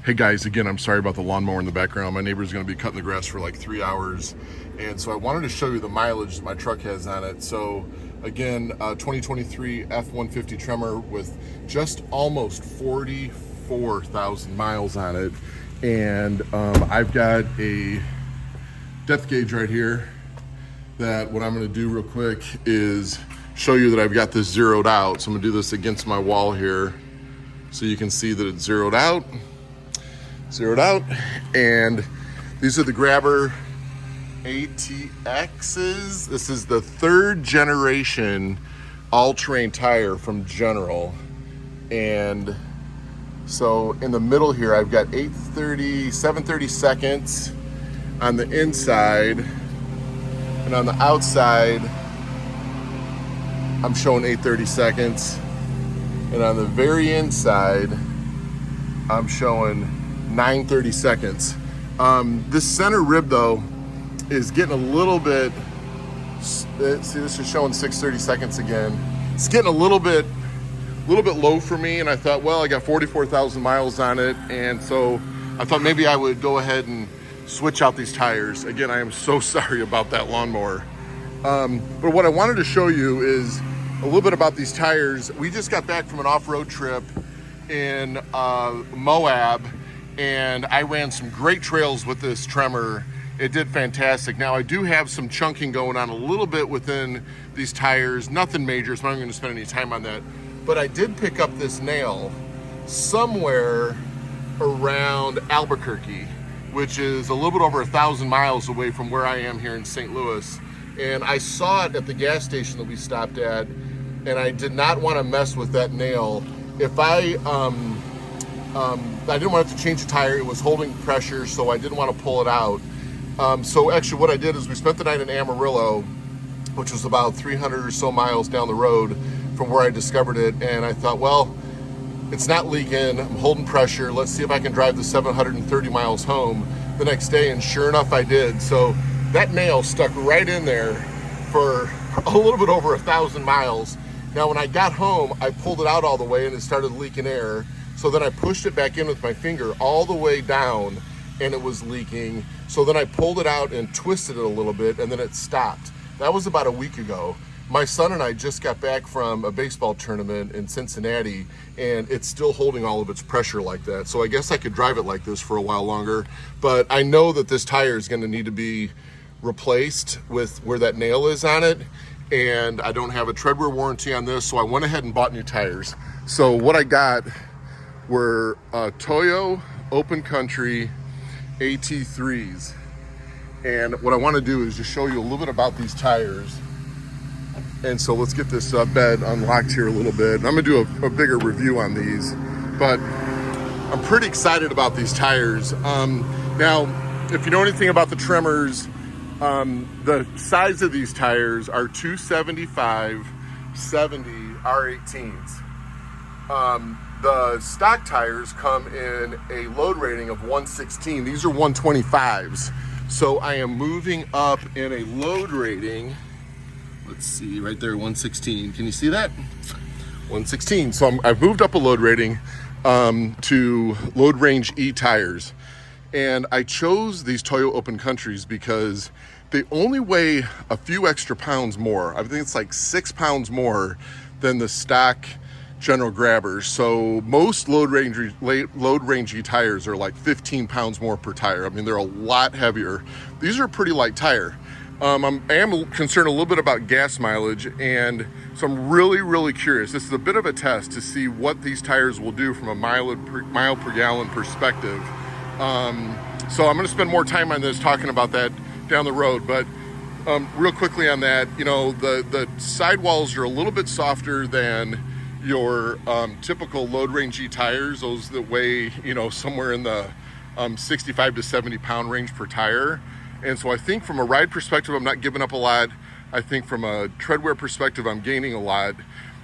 Hey guys, again, I'm sorry about the lawnmower in the background. My neighbor's gonna be cutting the grass for like 3 hours. And so I wanted to show you the mileage that my truck has on it. So again, 2023 F150 Tremor with just almost 44,000 miles on it. And I've got a depth gauge right here that what I'm gonna do real quick is show you that I've got this zeroed out. So I'm gonna do this against my wall here so you can see that it's zeroed out. And these are the Grabber ATXs. This is the third generation all-terrain tire from General. And so in the middle here, I've got 730 seconds on the inside, and on the outside, I'm showing 830 seconds. And on the very inside, I'm showing 930 seconds. This center rib though is getting a little bit, see, this is showing 630 seconds again. It's getting a little bit low for me, and I thought, well, I got 44,000 miles on it, and so I thought maybe I would go ahead and switch out these tires. Again, I am so sorry about that lawnmower. But what I wanted to show you is a little bit about these tires. We just got back from an off-road trip in Moab, and I ran some great trails with this Tremor. It did fantastic. Now I do have some chunking going on a little bit within these tires, nothing major, so I'm not going to spend any time on that. But I did pick up this nail somewhere around Albuquerque, which is a little bit over 1,000 miles away from where I am here in St. Louis. And I saw it at the gas station that we stopped at, and I did not want to mess with that nail. If I didn't want to have to change the tire. It was holding pressure, so I didn't want to pull it out. So actually what I did is we spent the night in Amarillo, which was about 300 or so miles down the road from where I discovered it. And I thought, well, it's not leaking, I'm holding pressure. Let's see if I can drive the 730 miles home the next day. And sure enough, I did. So that nail stuck right in there for a little bit over 1,000 miles. Now, when I got home, I pulled it out all the way and it started leaking air. So then I pushed it back in with my finger all the way down, and it was leaking. So then I pulled it out and twisted it a little bit, and then it stopped. That was about a week ago. My son and I just got back from a baseball tournament in Cincinnati, and it's still holding all of its pressure like that. So I guess I could drive it like this for a while longer, but I know that this tire is gonna need to be replaced with where that nail is on it, and I don't have a treadwear warranty on this, so I went ahead and bought new tires. So what I got were Toyo Open Country AT3s. And what I want to do is just show you a little bit about these tires. And so let's get this bed unlocked here a little bit. And I'm gonna do a bigger review on these, but I'm pretty excited about these tires. Now, if you know anything about the Tremors, the size of these tires are 275/70 R18s. The stock tires come in a load rating of 116. These are 125s. So I am moving up in a load rating. Let's see, right there, 116. Can you see that? 116. So I've moved up a load rating to load range E tires. And I chose these Toyo Open Countries because they only weigh a few extra pounds more. I think it's like 6 pounds more than the stock General Grabbers. So most load range E tires are like 15 pounds more per tire. I mean, they're a lot heavier. These are a pretty light tire. I am concerned a little bit about gas mileage, and so I'm really curious. This is a bit of a test to see what these tires will do from a mile per gallon perspective. So I'm going to spend more time on this, talking about that down the road. But real quickly on that, you know, the sidewalls are a little bit softer than your typical load range E tires, those that weigh, you know, somewhere in the 65 to 70 pound range per tire. And so I think from a ride perspective, I'm not giving up a lot. I think from a treadwear perspective, I'm gaining a lot.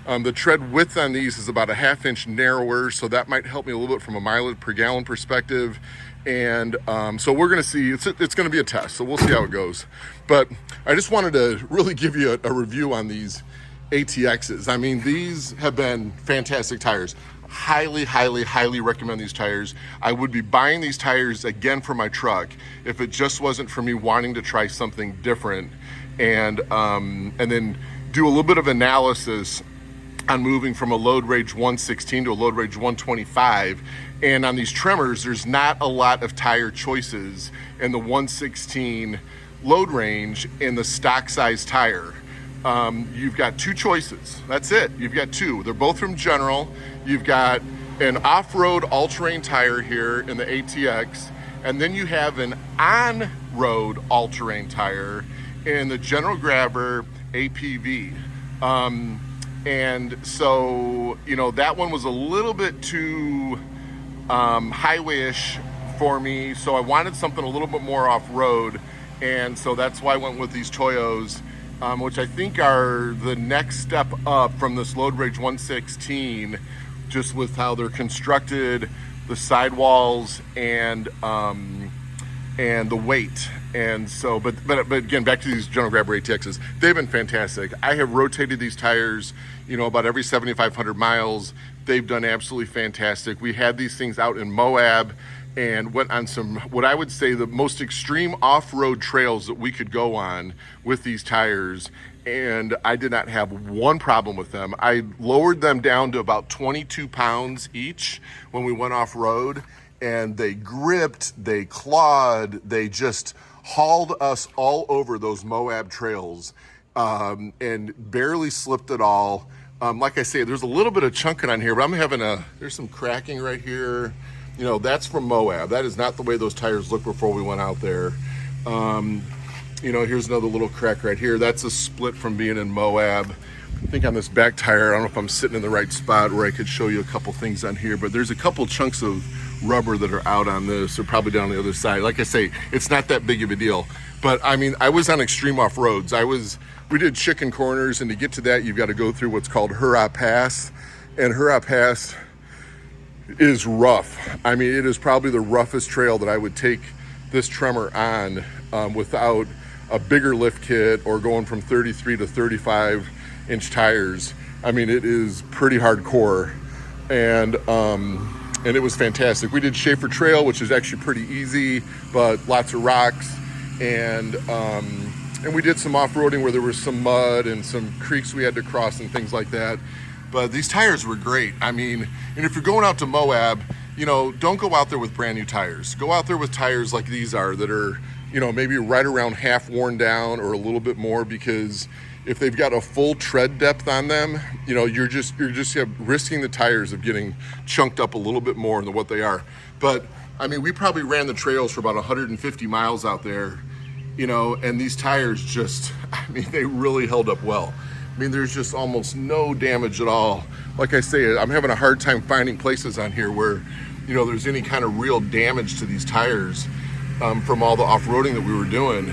The tread width on these is about a 1/2 inch narrower, so that might help me a little bit from a mileage per gallon perspective. And so we're gonna see, it's gonna be a test, so we'll see how it goes. But I just wanted to really give you a review on these ATXs. I mean, these have been fantastic tires. Highly, highly, highly recommend these tires. I would be buying these tires again for my truck if it just wasn't for me wanting to try something different, and then do a little bit of analysis on moving from a load range 116 to a load range 125. And on these Tremors, there's not a lot of tire choices in the 116 load range in the stock size tire. You've got two choices. That's it. You've got two. They're both from General. You've got an off-road all-terrain tire here in the ATX, and then you have an on-road all-terrain tire in the General Grabber APV. And so, you know, that one was a little bit too highway-ish for me, so I wanted something a little bit more off-road, and so that's why I went with these Toyos, which I think are the next step up from this load range 116, just with how they're constructed, the sidewalls, and the weight. And so, but again, back to these General Grabber ATXs, they've been fantastic. I have rotated these tires, you know, about every 7,500 miles. They've done absolutely fantastic. We had these things out in Moab and went on some, what I would say, the most extreme off-road trails that we could go on with these tires, and I did not have one problem with them. I lowered them down to about 22 pounds each when we went off-road, and they gripped, they clawed, they just hauled us all over those Moab trails, and barely slipped at all. Like I say, there's a little bit of chunking on here, but I'm having there's some cracking right here. You know, that's from Moab. That is not the way those tires looked before we went out there. You know, here's another little crack right here. That's a split from being in Moab. I think on this back tire, I don't know if I'm sitting in the right spot where I could show you a couple things on here, but there's a couple chunks of rubber that are out on this. They're probably down the other side. Like I say, it's not that big of a deal. But I mean, I was on extreme off-roads. We did chicken corners, and to get to that, you've got to go through what's called Hurrah Pass. And Hurrah Pass is rough. I mean, it is probably the roughest trail that I would take this Tremor on without a bigger lift kit or going from 33 to 35 inch tires. I mean, it is pretty hardcore, and it was fantastic. We did Schaefer Trail, which is actually pretty easy, but lots of rocks, and we did some off-roading where there was some mud and some creeks we had to cross and things like that. But these tires were great. I mean, and if you're going out to Moab, you know, don't go out there with brand new tires. Go out there with tires like these are, that are, you know, maybe right around half worn down or a little bit more, because if they've got a full tread depth on them, you know, you're just risking the tires of getting chunked up a little bit more than what they are. But I mean, we probably ran the trails for about 150 miles out there, you know, and these tires just, I mean, they really held up well. I mean, there's just almost no damage at all. Like I say, I'm having a hard time finding places on here where, you know, there's any kind of real damage to these tires from all the off-roading that we were doing.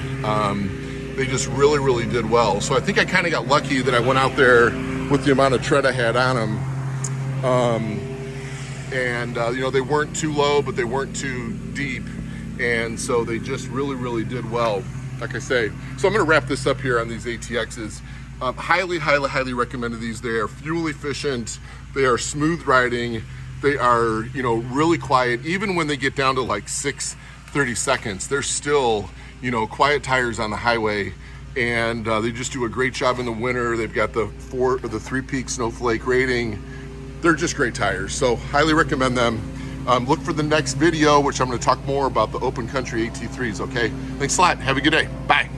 They just really, really did well. So I think I kind of got lucky that I went out there with the amount of tread I had on them. You know, they weren't too low, but they weren't too deep. And so they just really, really did well, like I say. So I'm gonna wrap this up here on these ATXs. Highly, highly, highly recommended these. They are fuel efficient. They are smooth riding. They are, you know, really quiet. Even when they get down to like 30 seconds, they're still, you know, quiet tires on the highway, and they just do a great job in the winter. They've got the 3-peak snowflake rating. They're just great tires, so highly recommend them. Look for the next video, which I'm going to talk more about the open country AT3s. Okay, thanks a lot. Have a good day. Bye.